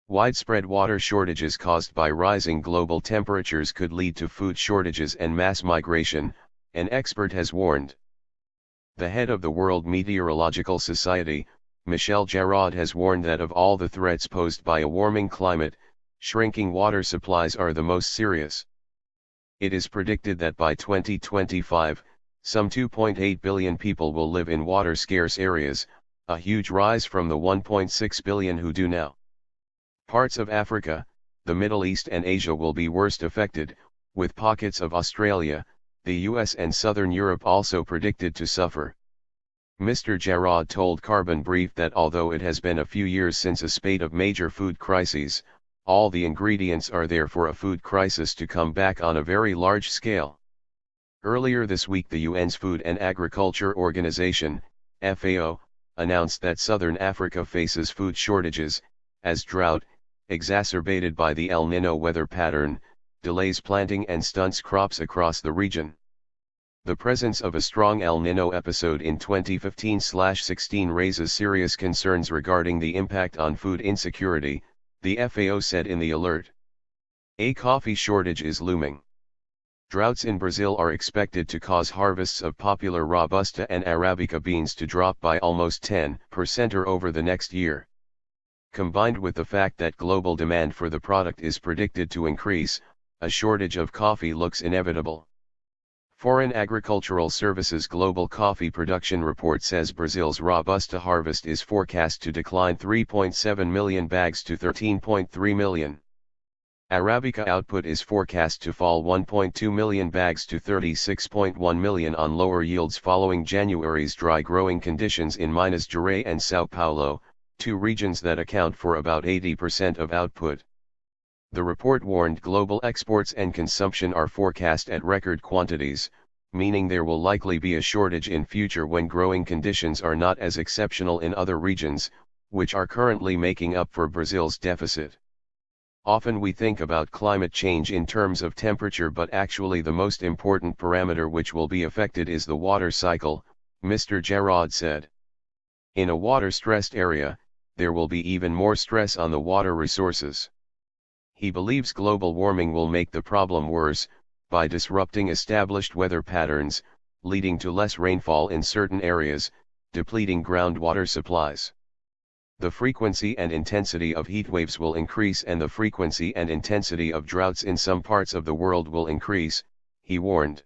Widespread water shortages caused by rising global temperatures could lead to food shortages and mass migration, an expert has warned. The head of the World Meteorological Society, Michel Jarrard, has warned that of all the threats posed by a warming climate, shrinking water supplies are the most serious. It is predicted that by 2025, some 2.8 billion people will live in water-scarce areas, a huge rise from the 1.6 billion who do now. Parts of Africa, the Middle East and Asia will be worst affected, with pockets of Australia, the US and Southern Europe also predicted to suffer. Mr. Jarrard told Carbon Brief that although it has been a few years since a spate of major food crises, all the ingredients are there for a food crisis to come back on a very large scale. Earlier this week, the UN's Food and Agriculture Organization, FAO, announced that Southern Africa faces food shortages, as drought, exacerbated by the El Niño weather pattern, delays planting and stunts crops across the region. The presence of a strong El Niño episode in 2015-16 raises serious concerns regarding the impact on food insecurity, the FAO said in the alert. A coffee shortage is looming. Droughts in Brazil are expected to cause harvests of popular Robusta and Arabica beans to drop by almost 10% over the next year. Combined with the fact that global demand for the product is predicted to increase, a shortage of coffee looks inevitable. Foreign Agricultural Services Global Coffee Production Report says Brazil's Robusta harvest is forecast to decline 3.7 million bags to 13.3 million. Arabica output is forecast to fall 1.2 million bags to 36.1 million on lower yields following January's dry growing conditions in Minas Gerais and São Paulo, two regions that account for about 80% of output. The report warned global exports and consumption are forecast at record quantities, meaning there will likely be a shortage in future when growing conditions are not as exceptional in other regions, which are currently making up for Brazil's deficit. Often we think about climate change in terms of temperature, but actually the most important parameter which will be affected is the water cycle, Mr. Jarrard said. In a water-stressed area, there will be even more stress on the water resources. He believes global warming will make the problem worse, by disrupting established weather patterns, leading to less rainfall in certain areas, depleting groundwater supplies. The frequency and intensity of heatwaves will increase and the frequency and intensity of droughts in some parts of the world will increase, he warned.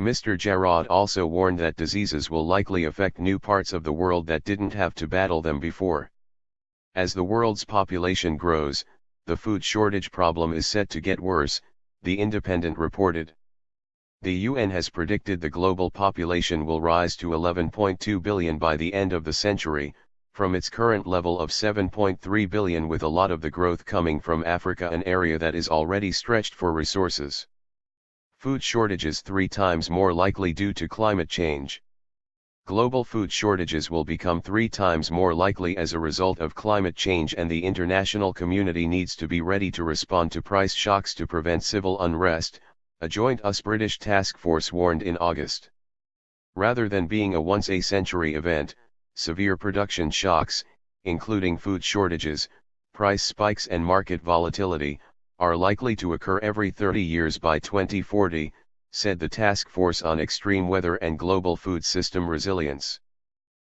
Mr. Jarrard also warned that diseases will likely affect new parts of the world that didn't have to battle them before. As the world's population grows, the food shortage problem is set to get worse, The Independent reported. The UN has predicted the global population will rise to 11.2 billion by the end of the century, from its current level of 7.3 billion, with a lot of the growth coming from Africa, an area that is already stretched for resources. Food shortages 3 times more likely due to climate change. Global food shortages will become 3 times more likely as a result of climate change, and the international community needs to be ready to respond to price shocks to prevent civil unrest, a joint US-British task force warned in August. Rather than being a once-a-century event, severe production shocks, including food shortages, price spikes and market volatility, are likely to occur every 30 years by 2040, said the Task Force on Extreme Weather and Global Food System Resilience.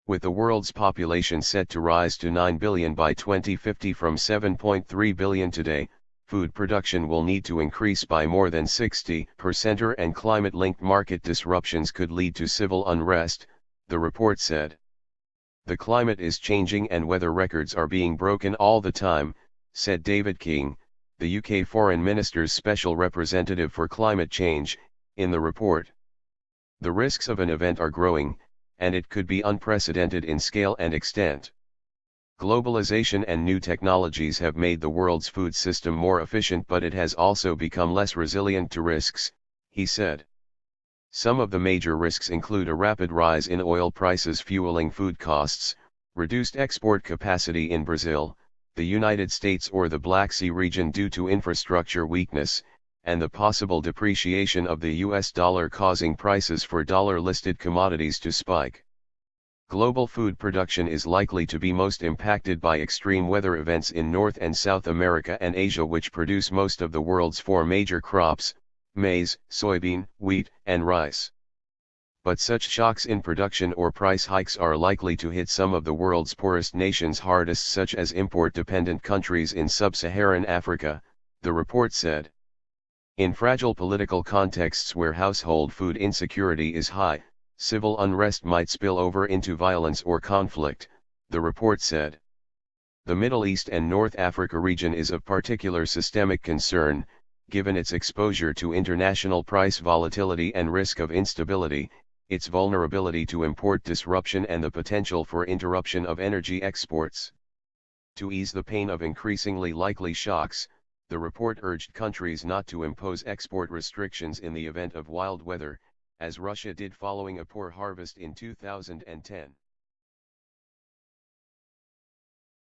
With the world's population set to rise to 9 billion by 2050 from 7.3 billion today, food production will need to increase by more than 60%, and climate-linked market disruptions could lead to civil unrest, the report said. The climate is changing and weather records are being broken all the time, said David King, the UK Foreign Minister's Special Representative for Climate Change, in the report. The risks of an event are growing, and it could be unprecedented in scale and extent. Globalization and new technologies have made the world's food system more efficient, but it has also become less resilient to risks, he said. Some of the major risks include a rapid rise in oil prices fueling food costs, reduced export capacity in Brazil, the United States or the Black Sea region due to infrastructure weakness, and the possible depreciation of the US dollar causing prices for dollar-listed commodities to spike. Global food production is likely to be most impacted by extreme weather events in North and South America and Asia, which produce most of the world's four major crops: maize, soybean, wheat, and rice. But such shocks in production or price hikes are likely to hit some of the world's poorest nations hardest, such as import-dependent countries in sub-Saharan Africa, the report said. In fragile political contexts where household food insecurity is high, civil unrest might spill over into violence or conflict, the report said. The Middle East and North Africa region is of particular systemic concern, given its exposure to international price volatility and risk of instability, its vulnerability to import disruption and the potential for interruption of energy exports. To ease the pain of increasingly likely shocks, the report urged countries not to impose export restrictions in the event of wild weather, as Russia did following a poor harvest in 2010.